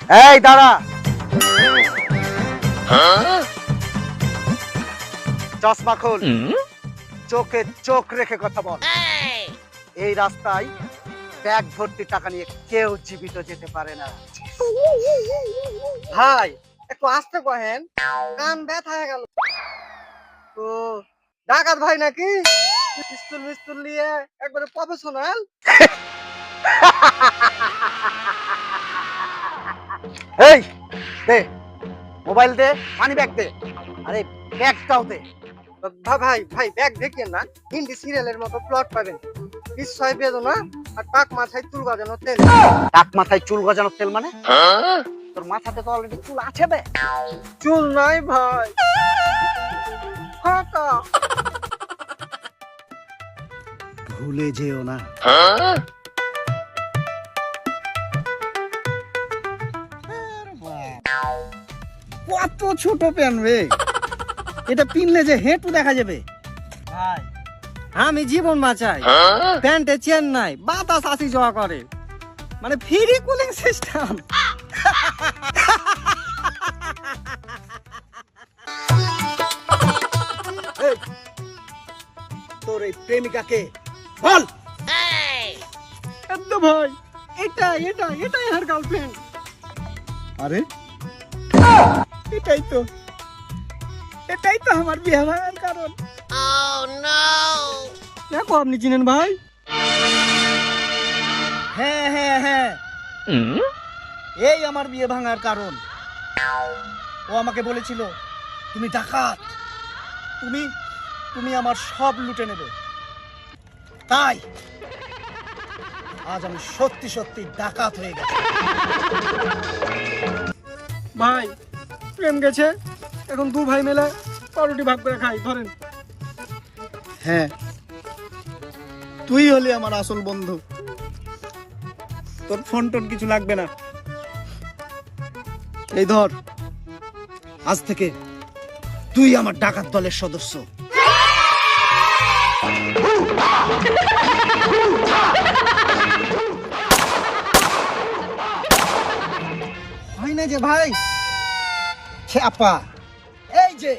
এই দাঁড়া, চশমা খোল, চোখে চোখ রেখে কথা বল। এই রাস্তায় ব্যাগ ভর্তি টাকা নিয়ে কেউ জীবিত যেতে পারে না। ভাই একটু আস্তে কহেন, কান ব্যথা হয়ে গেল। তো ডাকাত ভাই নাকি? পিস্তল মিস্তল নিয়ে একবারে প্রফেশনাল। এই দে মোবাইল, দে মানি ব্যাগ, দে আরে ব্যাগটাও দে। ভাই ভাই ব্যাগ দেখিয়েন না, হিন্দি সিরিয়ালের মতো প্লট পাবেন। বিস্ময় বেদনা আর টাক মাথায় চুল গজানো তেল। টাক মাথায় চুল গজানোর তেল মানে? তোর মাথাতে তো অলরেডি চুল আছে বে। চুল নাই ভাই, ফাঁকা। ভুলে যেও না। কত ছোট প্যান্ট রে, এটা পিনলে যে হেঁটু দেখা যাবে। ভাই আমি জীবন বাঁচাই, প্যান্টে চেন নাই, বাতাস আসি যাওয়া করে, মানে ফ্রি কুলিং সিস্টেম। তোর এই প্রেমিকাকে বল। একদম ভাই, এটাই আর গার্লফ্রেন্ড। আরে এটাই তো আমার বিয়ে ভাঙার কারণ। দেখো আপনি চিনেন ভাই? হ্যাঁ, এই আমার বিয়ে ভাঙার কারণ। ও আমাকে বলেছিল তুমি ডাকাত, তুমি আমার সব লুটে নেবে। তাই আজ আমি সত্যি সত্যি ডাকাত হয়ে গেছি। ভাই প্রেম গেছে, এখন দু ভাই মেলে পাউরুটি ভাগ করে খাই, ধরেন। হ্যাঁ, তুই হলি আমার আসল বন্ধু, তোর ফোন টোন কিছু লাগবে না। এই ধর, আজ থেকে তুই আমার ডাকাত দলের সদস্য। হয় না যে ভাই, আপা এই যে